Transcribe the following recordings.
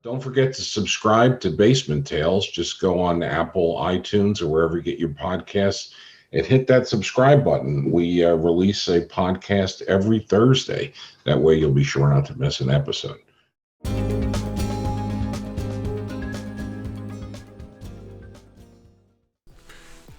Don't forget to subscribe to Basement Tales. Just go on Apple, iTunes, or wherever you get your podcasts and hit that subscribe button. We release a podcast every Thursday. That way you'll be sure not to miss an episode.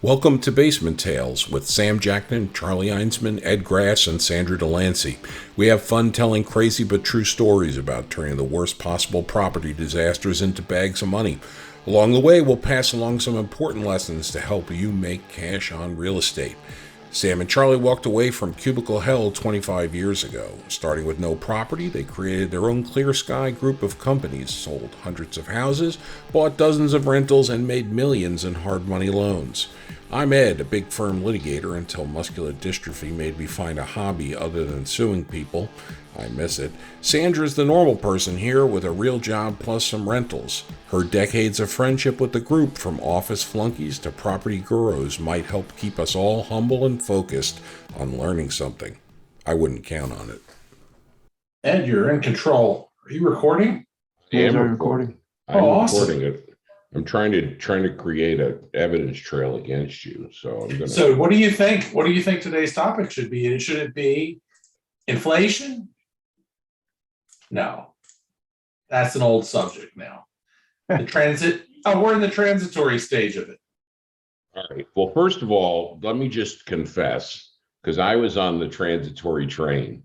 Welcome to Basement Tales with Sam Jackman, Charlie Einsman, Ed Grass, and Sandra Delancey. We have fun telling crazy but true stories about turning the worst possible property disasters into bags of money. Along the way, we'll pass along some important lessons to help you make cash on real estate. Sam and Charlie walked away from cubicle hell 25 years ago. Starting with no property, they created their own Clear Sky group of companies, sold hundreds of houses, bought dozens of rentals, and made millions in hard money loans. I'm Ed, a big firm litigator until muscular dystrophy made me find a hobby other than suing people. I miss it. Sandra's the normal person here with a real job plus some rentals. Her decades of friendship with the group, from office flunkies to property gurus, might help keep us all humble and focused on learning something. I wouldn't count on it. Ed, you're in control. Are you recording? I am recording. I'm awesome. recording it. I'm trying to create an evidence trail against you. So I'm gonna. So what do you think? What do you think today's topic should be? Should it be inflation? No. That's an old subject now. The transit. Oh, we're in the transitory stage of it. All right. Well, first of all, let me just confess, because I was on the transitory train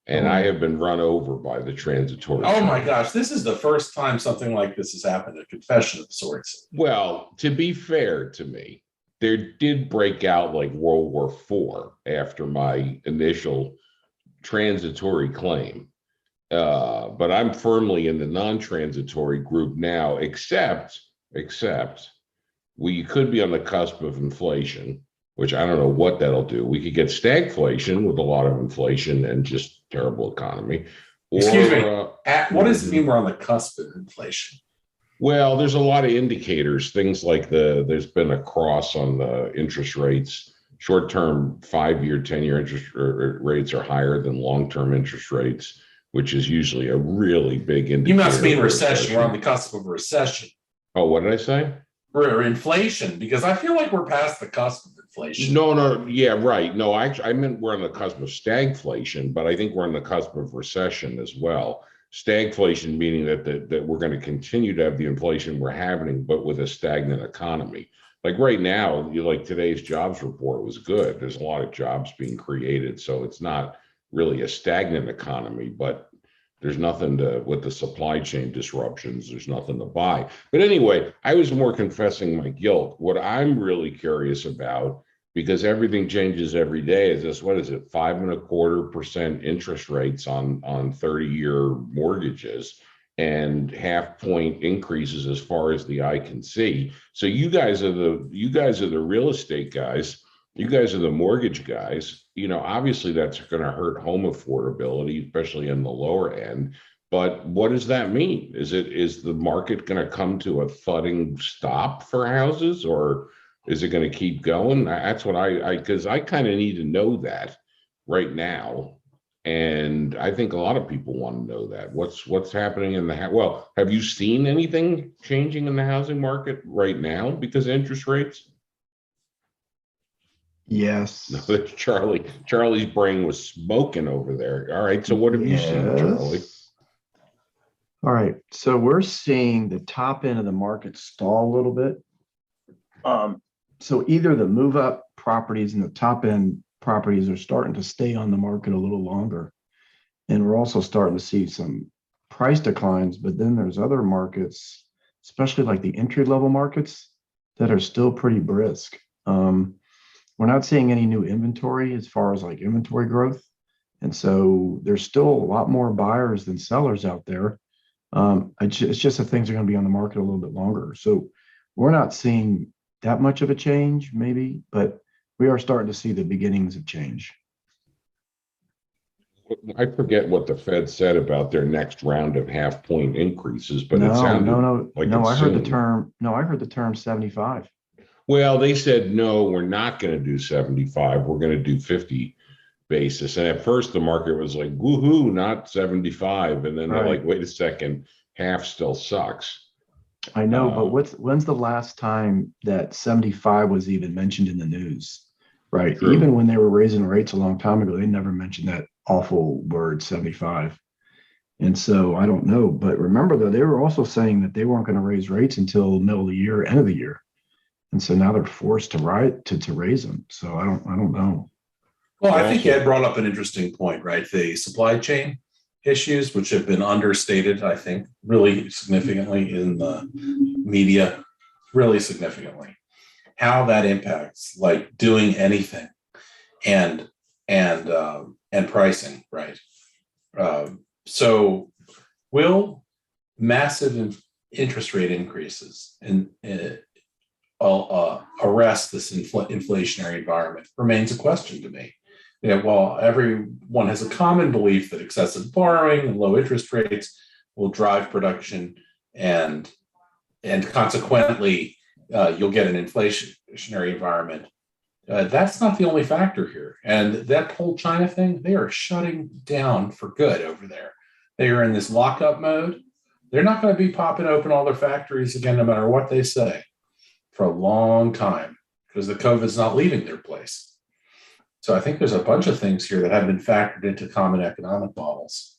and I have been run over by the transitory Oh train. my gosh, this is the first time something like this has happened, a confession of sorts. Well, to be fair to me, there did break out like World War IV after my initial transitory claim. But I'm firmly in the non-transitory group now, except we could be on the cusp of inflation, which I don't know what that'll do. We could get stagflation with a lot of inflation and just terrible economy. Or, Excuse me. What does it mean we're on the cusp of inflation? Well, there's a lot of indicators, things like there's been a cross on the interest rates. Short-term 5-year, 10-year interest rates are higher than long-term interest rates, which is usually a really big indicator. You must mean recession. We're on the cusp of a recession. Oh, what did I say? Or inflation, because I feel like we're past the cusp of inflation. No, yeah, right. No, I meant we're on the cusp of stagflation, but I think we're on the cusp of recession as well. Stagflation meaning that we're going to continue to have the inflation we're having, but with a stagnant economy. Like right now, like today's jobs report was good. There's a lot of jobs being created, so it's not really a stagnant economy, but there's nothing with the supply chain disruptions, there's nothing to buy. But anyway, I was more confessing my guilt. What I'm really curious about, because everything changes every day, is this, what is it, 5.25% interest rates on 30-year mortgages and half-point increases as far as the eye can see. So you guys are the real estate guys. You guys are the mortgage guys. Obviously that's going to hurt home affordability, especially in the lower end. But what does that mean? Is the market going to come to a thudding stop for houses, or is it going to keep going? That's what because I kind of need to know that right now. And I think a lot of people want to know that. What's happening in well, have you seen anything changing in the housing market right now because of interest rates? Yes. No, that's Charlie. Charlie's brain was smoking over there. All right. So what have you seen, Charlie? All right. So we're seeing the top end of the market stall a little bit. So either the move up properties and the top end properties are starting to stay on the market a little longer. And we're also starting to see some price declines, but then there's other markets, especially like the entry level markets, that are still pretty brisk. We're not seeing any new inventory as far as like inventory growth. And so there's still a lot more buyers than sellers out there. It's just that things are going to be on the market a little bit longer. So we're not seeing that much of a change, maybe, but we are starting to see the beginnings of change. I forget what the Fed said about their next round of half-point increases, but No, it sounded no. like I heard the soon. term. No, I heard the term 75. Well, they said, no, we're not going to do 75. We're going to do 50 basis. And at first the market was like, woohoo, not 75. And then they're Right. like, wait a second, half still sucks. I know, but Uh, when's the last time that 75 was even mentioned in the news? Right. True. Even when they were raising rates a long time ago, they never mentioned that awful word 75. And so I don't know. But remember though, they were also saying that they weren't going to raise rates until middle of the year, end of the year. And so now they're forced to raise them. So I don't know. Well, They I think also, Ed brought up an interesting point, right? The supply chain issues, which have been understated, I think, really significantly in the media, really significantly. How that impacts, like doing anything, and and pricing, right? So, will massive interest rate increases and arrest this inflationary environment remains a question to me. Yeah, while everyone has a common belief that excessive borrowing and low interest rates will drive production and consequently you'll get an inflationary environment. That's not the only factor here. And that whole China thing, they are shutting down for good over there. They are in this lockup mode. They're not going to be popping open all their factories again, no matter what they say, for a long time, because the COVID's not leaving their place. So I think there's a bunch of things here that have been factored into common economic models.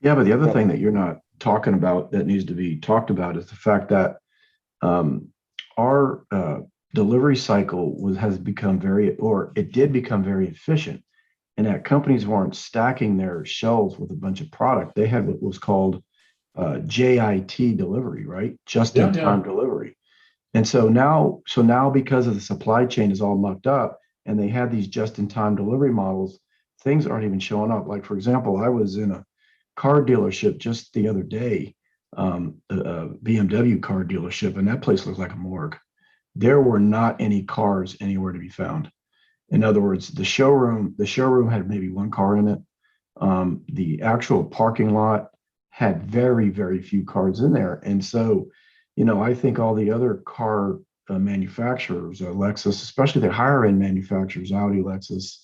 Yeah, but the other thing that you're not talking about that needs to be talked about is the fact that um, our delivery cycle has become or it did become very efficient, and that companies weren't stacking their shelves with a bunch of product. They had what was called JIT delivery, right? Just Yeah, in yeah. time delivery. And so now because of the supply chain is all mucked up and they had these just in time delivery models, things aren't even showing up. Like, for example, I was in a car dealership just the other day, a BMW car dealership, and that place looked like a morgue. There were not any cars anywhere to be found. In other words, the showroom had maybe one car in it. The actual parking lot had very, very few cars in there. And so, I think all the other car manufacturers, Lexus, especially the higher end manufacturers, Audi, Lexus,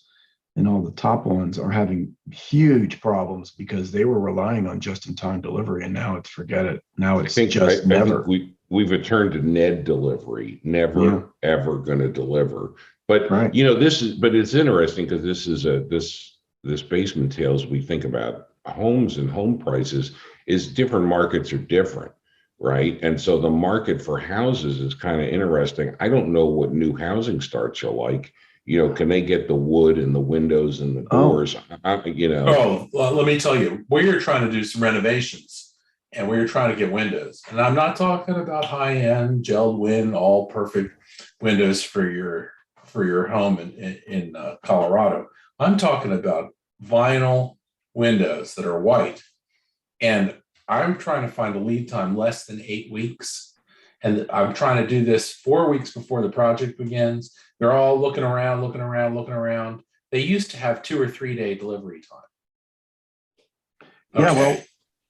and all the top ones are having huge problems because they were relying on just in time delivery. And now it's forget it. Now I it's think just I think never. we've returned to Ned delivery, Yeah, never ever going to deliver. But right. it's interesting because this basement tales we think about homes and home prices is different markets are different, right? And so the market for houses is kind of interesting. I don't know what new housing starts are like. Can they get the wood and the windows and the Oh, doors? Oh, well, let me tell you, we're trying to do some renovations and we're trying to get windows. And I'm not talking about high-end gelled win, all perfect windows for your home in Colorado. I'm talking about vinyl windows that are white. And I'm trying to find a lead time less than 8 weeks. And I'm trying to do this 4 weeks before the project begins. They're all looking around, looking around, looking around. They used to have 2 or 3 day delivery time. yeah. Okay.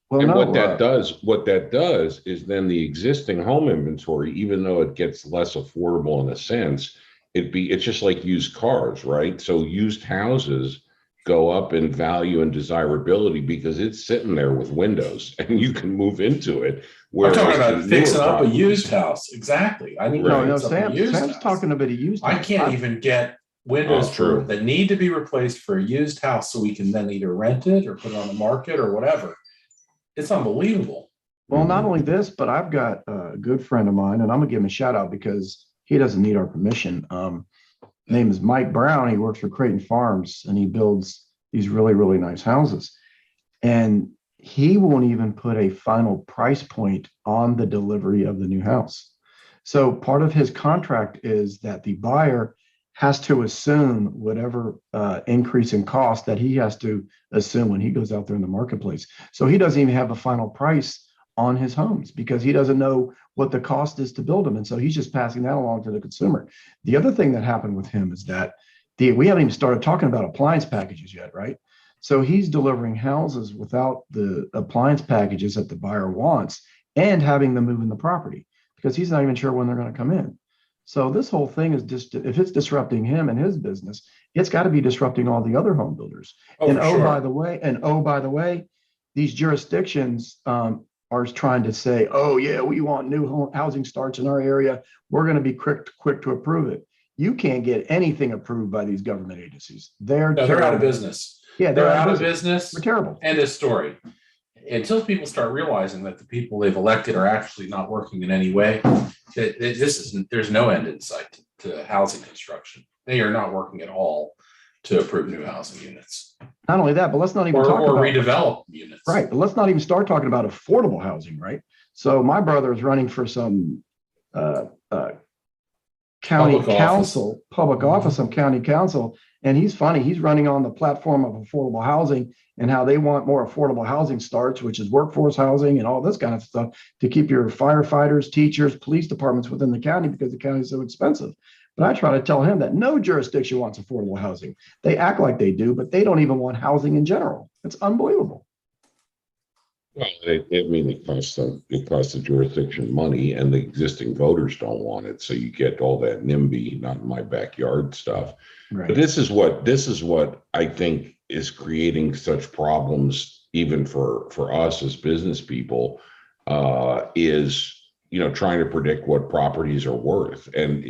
Well, And no. what that does is then the existing home inventory, even though it gets less affordable in a sense, it's just like used cars, right? So used houses go up in value and desirability because it's sitting there with windows and you can move into it. I'm talking Whereas the about newer fixing up a properties, used house. Exactly. I need to No, right? no. fix up a used Sam's house. talking about a used I house. can't even get windows Oh, for true. that need to be replaced for a used house so we can then either rent it or put it on the market or whatever. It's unbelievable. Well, not Mhm. only this, but I've got a good friend of mine, and I'm gonna give him a shout out because he doesn't need our permission. Name is Mike Brown. He works for Creighton Farms, and he builds these really, really nice houses. And he won't even put a final price point on the delivery of the new house. So part of his contract is that the buyer has to assume whatever increase in cost that he has to assume when he goes out there in the marketplace. So he doesn't even have a final price on his homes because he doesn't know what the cost is to build them. And so he's just passing that along to the consumer. The other thing that happened with him is that we haven't even started talking about appliance packages yet, right? So he's delivering houses without the appliance packages that the buyer wants and having them move in the property because he's not even sure when they're going to come in. So this whole thing is just if it's disrupting him and his business, it's got to be disrupting all the other home builders. Oh, And for oh, by sure. the way, these jurisdictions are trying to say, oh yeah, we want new housing starts in our area. We're going to be quick to approve it. You can't get anything approved by these government agencies. They're No, they're out of terrible. business. Yeah, They're out of business. They're terrible. End of story. Until people start realizing that the people they've elected are actually not working in any way, there's no end in sight to housing construction. They are not working at all to approve new housing units Not only that, but let's not even or talk about redevelop units. right. But let's not even start talking about affordable housing, right? So my brother is running for some uh, uh, county Public council, public Mhm. office, some county council, and he's funny. He's running on the platform of affordable housing and how they want more affordable housing starts, which is workforce housing and all this kind of stuff to keep your firefighters, teachers, police departments within the county because the county is so expensive. But I try to tell him that no jurisdiction wants affordable housing. They act like they do, but they don't even want housing in general. It's unbelievable. Well, it costs the jurisdiction money, and the existing voters don't want it. So you get all that NIMBY, not in my backyard stuff. But Right. this is what I think is creating such problems, even for us as business people, is trying to predict what properties are worth, and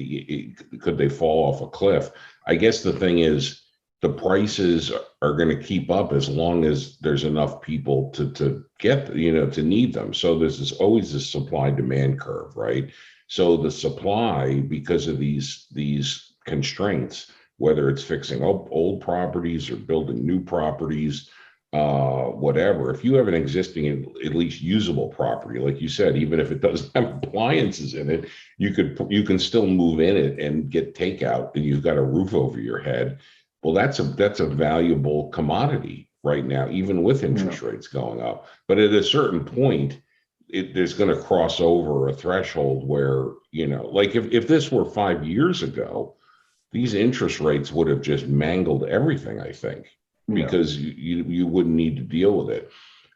could they fall off a cliff? I guess the thing is, the prices are going to keep up as long as there's enough people to get, to need them. So there's always this supply demand curve, right? So the supply, because of these constraints, whether it's fixing up old properties or building new properties, whatever, if you have an existing, at least usable property, like you said, even if it doesn't have appliances in it, you can still move in it and get takeout, and you've got a roof over your head. Well, that's a valuable commodity right now, even with interest rates going up. But at a certain point, there's going to cross over a threshold where, like if this were 5 years ago, these interest rates would have just mangled everything, I think, because you wouldn't need to deal with it.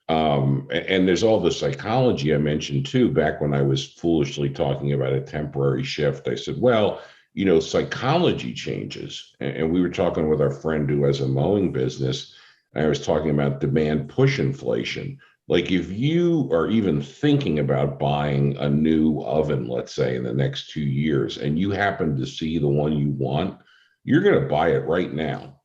And there's all the psychology I mentioned too. Back when I was foolishly talking about a temporary shift, I said, well, psychology changes. And we were talking with our friend who has a mowing business. And I was talking about demand push inflation. Like if you are even thinking about buying a new oven, let's say in the next 2 years, and you happen to see the one you want, you're going to buy it right now.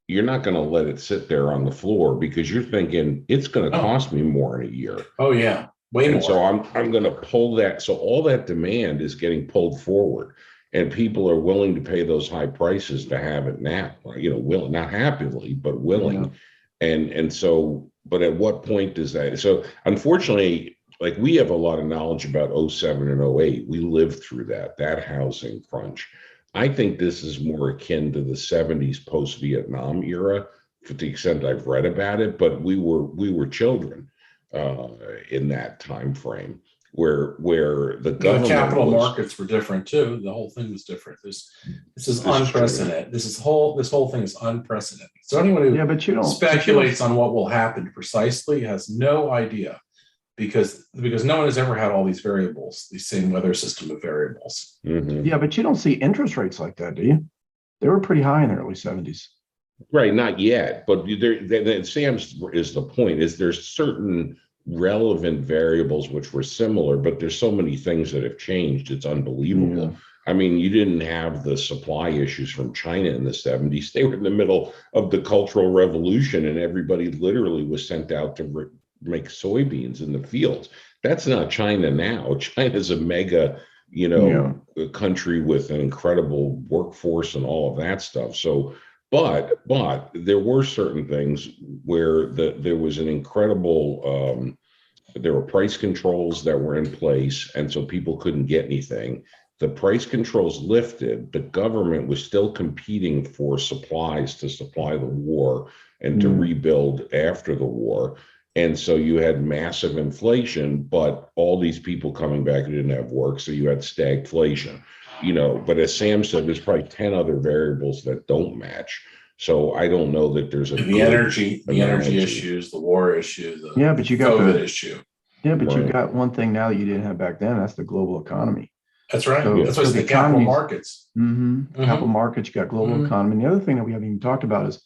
You're not going to let it sit there on the floor because you're thinking it's going to cost me more in a year. Oh yeah, way more. And so I'm going to pull that. So all that demand is getting pulled forward. And people are willing to pay those high prices to have it now, willing, not happily, but willing. And so, but at what point does that? So unfortunately, like we have a lot of knowledge about 07 and 08. We lived through that housing crunch. I think this is more akin to the 70s post-Vietnam era, to the extent I've read about it, but we were children in that time frame. Where the government, the capital markets were different too. The whole thing was different. This is unprecedented. This whole thing is unprecedented. So anyone who speculates on what will happen precisely has no idea, because no one has ever had all these variables, the same weather system of variables. Mm-hmm. Yeah, but you don't see interest rates like that, do you? They were pretty high in the early 70s. Right, not yet. But Sam's is the point, is there's certain relevant variables which were similar, but there's so many things that have changed. It's unbelievable. Yeah. I mean, you didn't have the supply issues from China in the 70s. They were in the middle of the Cultural Revolution, and everybody literally was sent out to make soybeans in the fields. That's not China now. China's a mega, country with an incredible workforce and all of that stuff. So, but there were certain things where there was an incredible, there were price controls that were in place, and so people couldn't get anything. The price controls lifted. The government was still competing for supplies to supply the war and to rebuild after the war. And so you had massive inflation, but all these people coming back who didn't have work, so you had stagflation. But as Sam said, there's probably 10 other variables that don't match. So I don't know that there's the energy issues, the war issue, the but you got COVID issue. Yeah, but you got one thing now that you didn't have back then. That's the global economy. That's right. That's what's the capital markets. Capital markets, you got global economy. And the other thing that we haven't even talked about is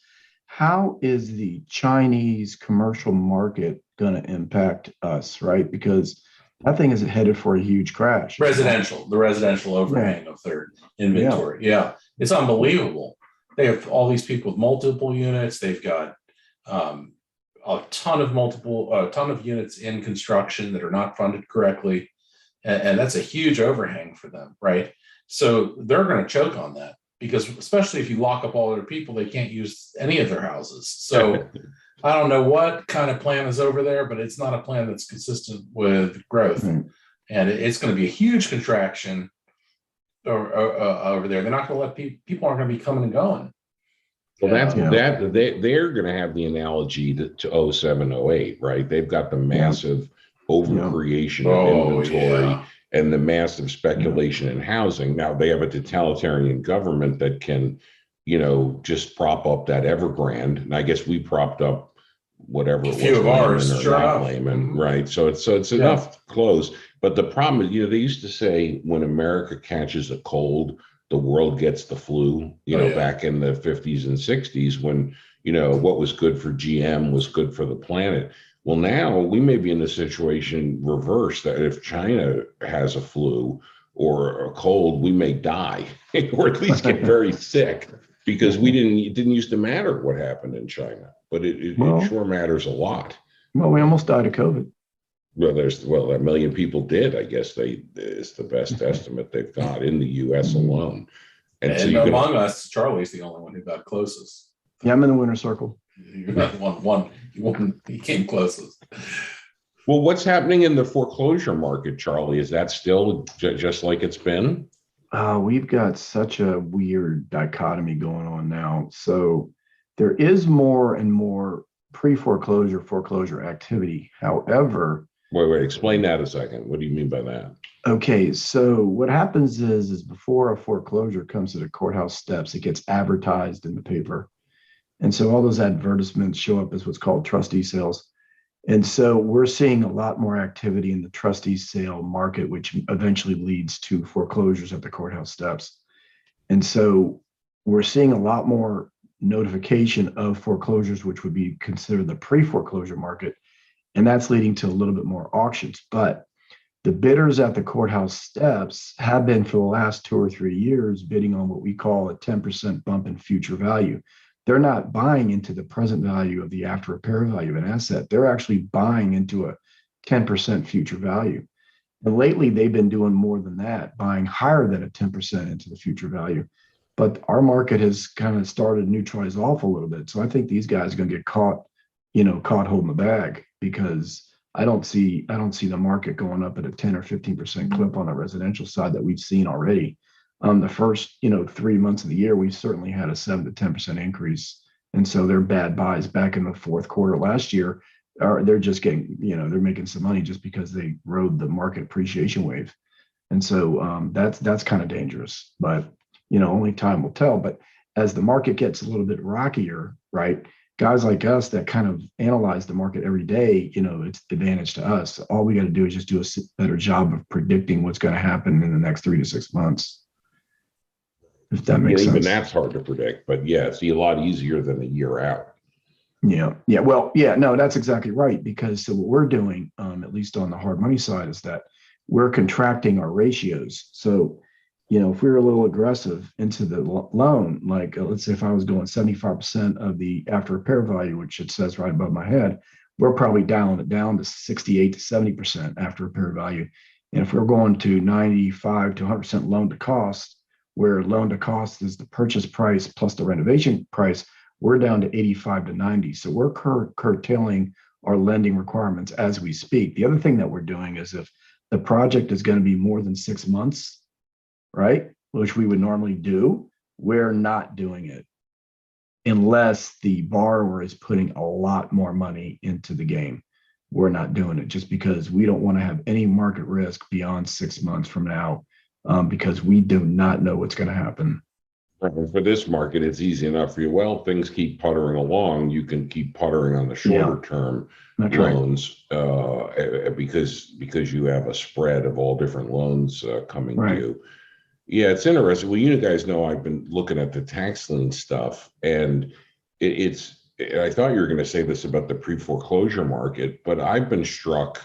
how is the Chinese commercial market going to impact us, right? Because that thing is headed for a huge crash. The residential overhang of their inventory. Yeah, it's unbelievable. They have all these people with multiple units. They've got a ton of units in construction that are not funded correctly. And that's a huge overhang for them, right? So they're going to choke on that because, especially if you lock up all their people, they can't use any of their houses. So I don't know what kind of plan is over there, but it's not a plan that's consistent with growth. Right. And it's going to be a huge contraction over there. They're not going to let people aren't going to be coming and going. Well, they're going to have the analogy to 07, 08, right? They've got the massive overcreation of inventory and the massive speculation in housing. Now they have a totalitarian government that can, just prop up that Evergrande. And I guess we propped up whatever it was, Lehman, right? So it's enough clothes. But the problem is, they used to say when America catches a cold, the world gets the flu, back in the 50s and 60s when, what was good for GM was good for the planet. Well, now we may be in the situation reverse that if China has a flu or a cold, we may die or at least get very sick because it didn't used to matter what happened in China, but it sure matters a lot. Well, we almost died of COVID. Well, a million people did. I guess is the best estimate they've got in the U.S. alone. And so among us, Charlie's the only one who got closest. Yeah, I'm in the winner circle. You're not the one. He came closest. Well, what's happening in the foreclosure market, Charlie? Is that still just like it's been? We've got such a weird dichotomy going on now. So there is more and more pre-foreclosure foreclosure activity. However, wait, explain that a second. What do you mean by that? Okay, so what happens is before a foreclosure comes to the courthouse steps, it gets advertised in the paper. And so all those advertisements show up as what's called trustee sales. And so we're seeing a lot more activity in the trustee sale market, which eventually leads to foreclosures at the courthouse steps. And so we're seeing a lot more notification of foreclosures, which would be considered the pre-foreclosure market. And that's leading to a little bit more auctions. But the bidders at the courthouse steps have been for the last 2 or 3 years bidding on what we call a 10% bump in future value. They're not buying into the present value of the after repair value of an asset. They're actually buying into a 10% future value. And lately, they've been doing more than that, buying higher than a 10% into the future value. But our market has kind of started to neutralize off a little bit. So I think these guys are going to get caught holding the bag because I don't see the market going up at a 10 or 15% clip on the residential side that we've seen already. The first 3 months of the year, we've certainly had a 7 to 10% increase. And so they're bad buys back in the fourth quarter last year. They're just getting, they're making some money just because they rode the market appreciation wave. And so that's kind of dangerous, but only time will tell. But as the market gets a little bit rockier, right? Guys like us that kind of analyze the market every day, it's advantage to us. All we got to do is just do a better job of predicting what's going to happen in the next 3 to 6 months. If that makes sense. Even that's hard to predict, but it's a lot easier than a year out. Yeah. Well, no, that's exactly right. Because what we're doing, at least on the hard money side, is that we're contracting our ratios. So, if we're a little aggressive into the loan, like let's say if I was going 75% of the after repair value, which it says right above my head, we're probably dialing it down to 68 to 70% after repair value. And if we're going to 95 to 100% loan to cost, where loan to cost is the purchase price plus the renovation price, we're down to 85 to 90. So we're curtailing our lending requirements as we speak. The other thing that we're doing is if the project is going to be more than 6 months, right, which we would normally do, we're not doing it unless the borrower is putting a lot more money into the game. We're not doing it just because we don't want to have any market risk beyond 6 months from now. Because we do not know what's going to happen. For this market, it's easy enough for you. Well, things keep puttering along. You can keep puttering on the shorter term loans because you have a spread of all different loans coming due. Yeah, it's interesting. Well, you guys know I've been looking at the tax lien stuff, and it's I thought you were going to say this about the pre-foreclosure market, but I've been struck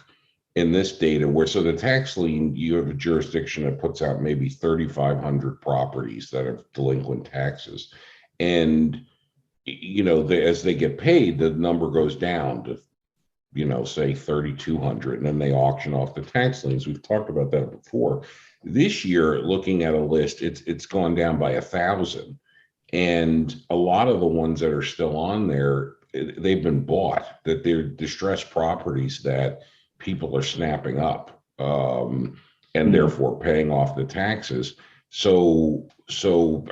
in this data where, so the tax lien, you have a jurisdiction that puts out maybe 3,500 properties that have delinquent taxes. And, as they get paid, the number goes down to, say 3,200, and then they auction off the tax liens. We've talked about that before. This year, looking at a list, it's gone down by 1,000. And a lot of the ones that are still on there, they've been bought, that they're distressed properties that people are snapping up, and therefore paying off the taxes. So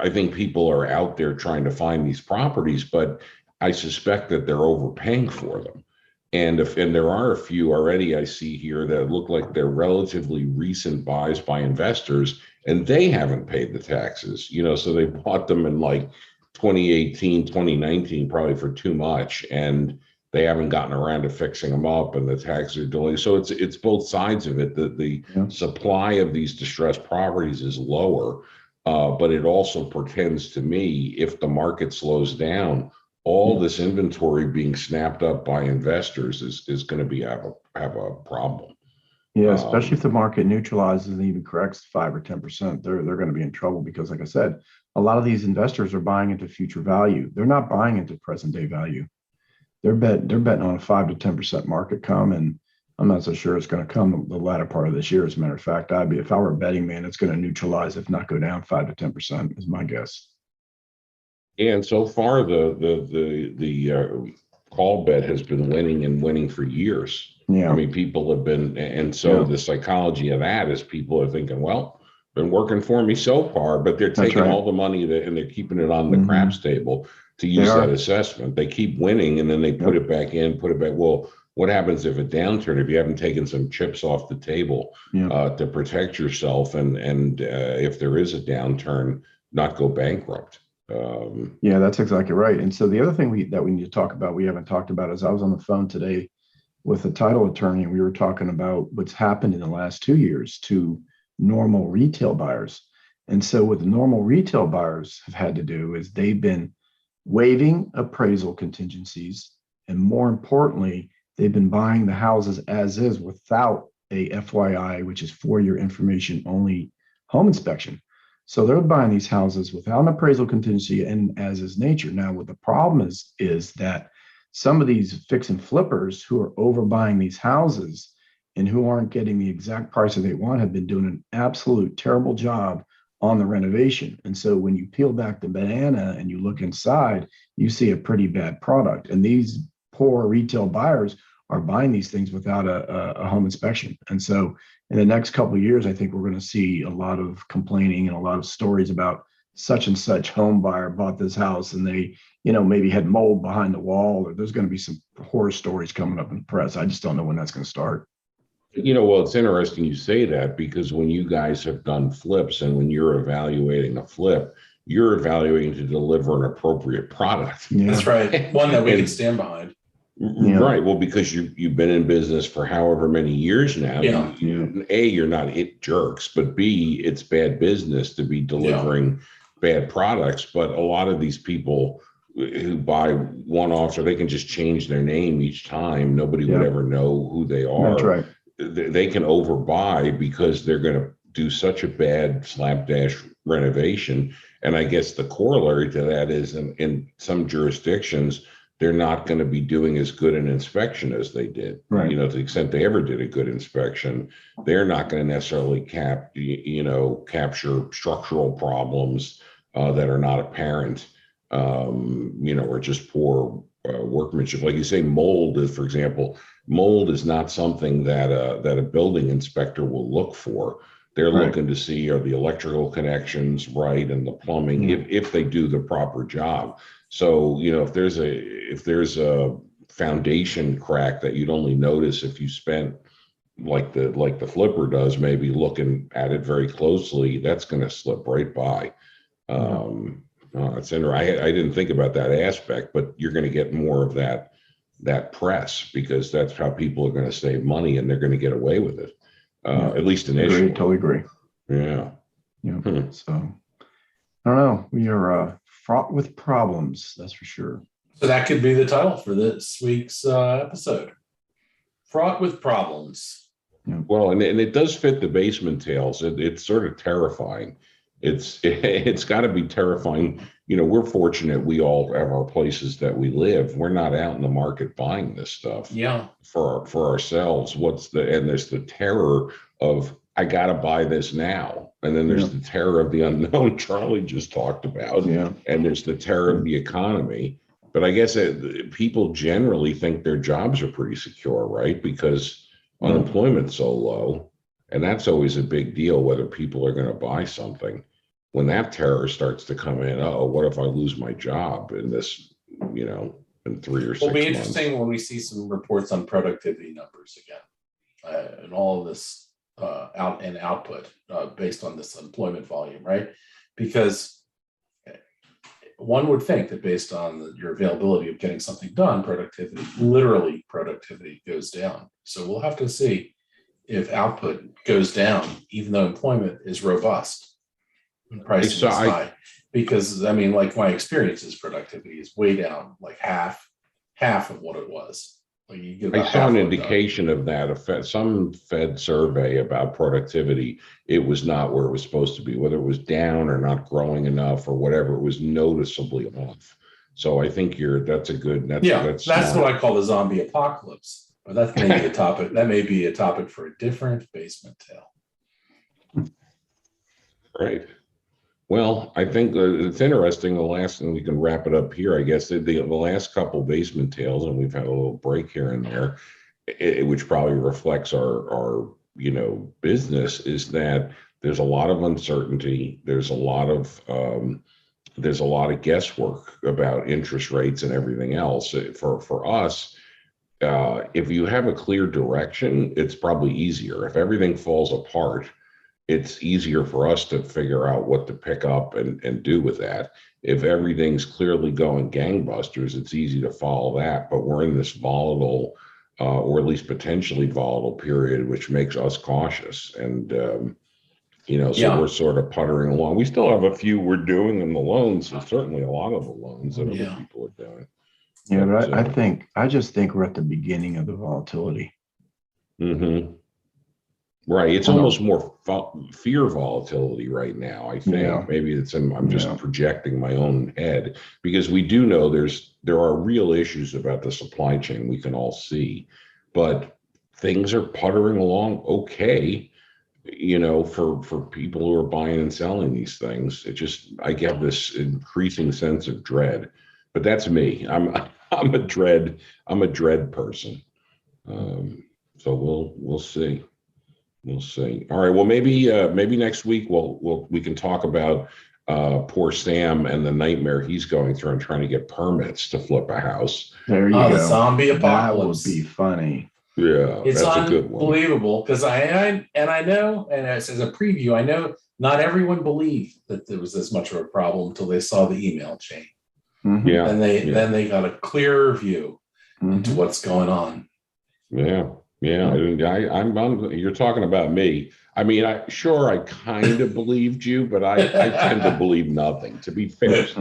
I think people are out there trying to find these properties, but I suspect that they're overpaying for them. And there are a few already I see here that look like they're relatively recent buys by investors, and they haven't paid the taxes, so they bought them in like 2018, 2019, probably for too much, and they haven't gotten around to fixing them up, and the taxes are delayed. So it's both sides of it. The supply of these distressed properties is lower, but it also portends to me, if the market slows down, all this inventory being snapped up by investors is going to have a problem. Yeah, especially if the market neutralizes and even corrects 5 or 10%, they're going to be in trouble because, like I said, a lot of these investors are buying into future value. They're not buying into present day value. They're betting on a 5 to 10% market come, and I'm not so sure it's going to come the latter part of this year. As a matter of fact, if I were a betting man, it's going to neutralize, if not go down 5 to 10%, is my guess. And so far, the call bet has been winning and winning for years. Yeah. I mean, people have been, and so the psychology of that is people are thinking, well, been working for me so far, but they're taking all the money and they're keeping it on the craps table to use that assessment. They keep winning and then they put it back in, put it back. Well, what happens if a downturn, if you haven't taken some chips off the table to protect yourself, and if there is a downturn, not go bankrupt? Yeah, that's exactly right. And so the other thing that we need to talk about, we haven't talked about, is I was on the phone today with a title attorney, and we were talking about what's happened in the last 2 years to normal retail buyers. And so what the normal retail buyers have had to do is they've been waiving appraisal contingencies, and more importantly, they've been buying the houses as is without a FYI, which is for your information only, home inspection. So they're buying these houses without an appraisal contingency and as is nature. Now, what the problem is that some of these fix and flippers who are overbuying these houses and who aren't getting the exact price that they want have been doing an absolute terrible job on the renovation. And so when you peel back the banana and you look inside, you see a pretty bad product. And these poor retail buyers are buying these things without a home inspection. And so in the next couple of years, I think we're going to see a lot of complaining and a lot of stories about such and such home buyer bought this house and they, maybe had mold behind the wall, or there's going to be some horror stories coming up in the press. I just don't know when that's going to start. Well, it's interesting you say that, because when you guys have done flips and when you're evaluating a flip, you're evaluating to deliver an appropriate product. Yeah. That's right. One that we can stand behind. Right. Well, because you've been in business for however many years now. A, you're not hit jerks, but B, it's bad business to be delivering bad products. But a lot of these people who buy one-offs, or they can just change their name each time, nobody would ever know who they are. That's right. They can overbuy because they're going to do such a bad slapdash renovation. And I guess the corollary to that is in some jurisdictions, they're not going to be doing as good an inspection as they did. Right. To the extent they ever did a good inspection, they're not going to necessarily capture structural problems that are not apparent, or just poor workmanship. Like you say, mold is, for example, mold is not something that a building inspector will look for. They're looking to see, are the electrical connections right and the plumbing, if they do the proper job. So, if there's a foundation crack that you'd only notice if you spent, like the flipper does, maybe looking at it very closely, that's going to slip right by. It's interesting. I didn't think about that aspect, but you're going to get more of that press, because that's how people are going to save money and they're going to get away with it. At least initially. Totally agree. Yeah. So I don't know. We are fraught with problems, that's for sure. So that could be the title for this week's episode. Fraught with problems. Well, and it does fit the basement tales. It's sort of terrifying. It's got to be terrifying. We're fortunate we all have our places that we live. We're not out in the market buying this stuff Yeah. for ourselves. And there's the terror of I got to buy this now. And then there's the terror of the unknown Charlie just talked about. Yeah. And there's the terror of the economy. But I guess people generally think their jobs are pretty secure, right? Because unemployment's so low. And that's always a big deal, whether people are going to buy something. When that terror starts to come in, oh, what if I lose my job in this, in 3 or 6 months? It'll be interesting when we see some reports on productivity numbers again, and all of this output based on this employment volume, right? Because one would think that based on your availability of getting something done, productivity goes down. So we'll have to see if output goes down, even though employment is robust and pricing is high. Because like my experience is productivity is way down, like half of what it was. Like you get I saw an indication of that. Some Fed survey about productivity, it was not where it was supposed to be, whether it was down or not growing enough or whatever, it was noticeably off. So I think that's what I call the zombie apocalypse. But that may be a topic. That may be a topic for a different basement tale. Right. Well, I think it's interesting. The last, and we can wrap it up here, I guess, the last couple basement tales, and we've had a little break here and there, which probably reflects our business, is that there's a lot of uncertainty. There's a lot of guesswork about interest rates and everything else. For us, if you have a clear direction, it's probably easier. If everything falls apart, it's easier for us to figure out what to pick up and do with that. If everything's clearly going gangbusters, it's easy to follow that. But we're in this volatile, or at least potentially volatile period, which makes us cautious. And, we're sort of puttering along. We still have a few we're doing in the loans, and certainly a lot of the loans that other people are doing. Yeah, but I just think we're at the beginning of the volatility. Mm-hmm. Right. It's almost more fear volatility right now, I think. Maybe I'm just projecting my own head, because we do know there are real issues about the supply chain we can all see, but things are puttering along okay, for people who are buying and selling these things. I get this increasing sense of dread, but that's me. I'm a dread person. So we'll see. We'll see. All right. Well, maybe next week we can talk about poor Sam and the nightmare he's going through and trying to get permits to flip a house. There you go. The zombie apocalypse. That would be funny. Yeah, it's that's a good one. Unbelievable, because I know, and as a preview, I know not everyone believed that there was this much of a problem until they saw the email chain. Mm-hmm. Yeah. Then they got a clearer view into what's going on. Yeah. Yeah, you're talking about me. I kind of believed you, but I tend to believe nothing, to be fair. So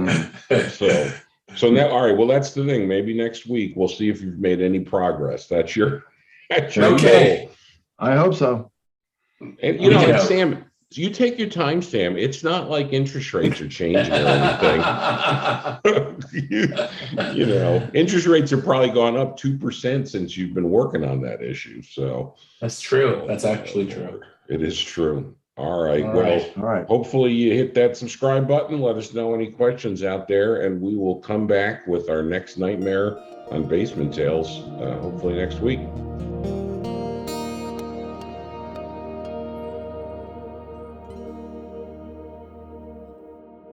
now, all right. Well, that's the thing. Maybe next week we'll see if you've made any progress. That's your okay. goal. I hope so. And Sam, you take your time, Sam. It's not like interest rates are changing or anything. Interest rates have probably gone up 2% since you've been working on that issue. So that's true. That's actually true. It is true. All right. All right. Hopefully you hit that subscribe button. Let us know any questions out there, and we will come back with our next nightmare on Basement Tales, hopefully next week.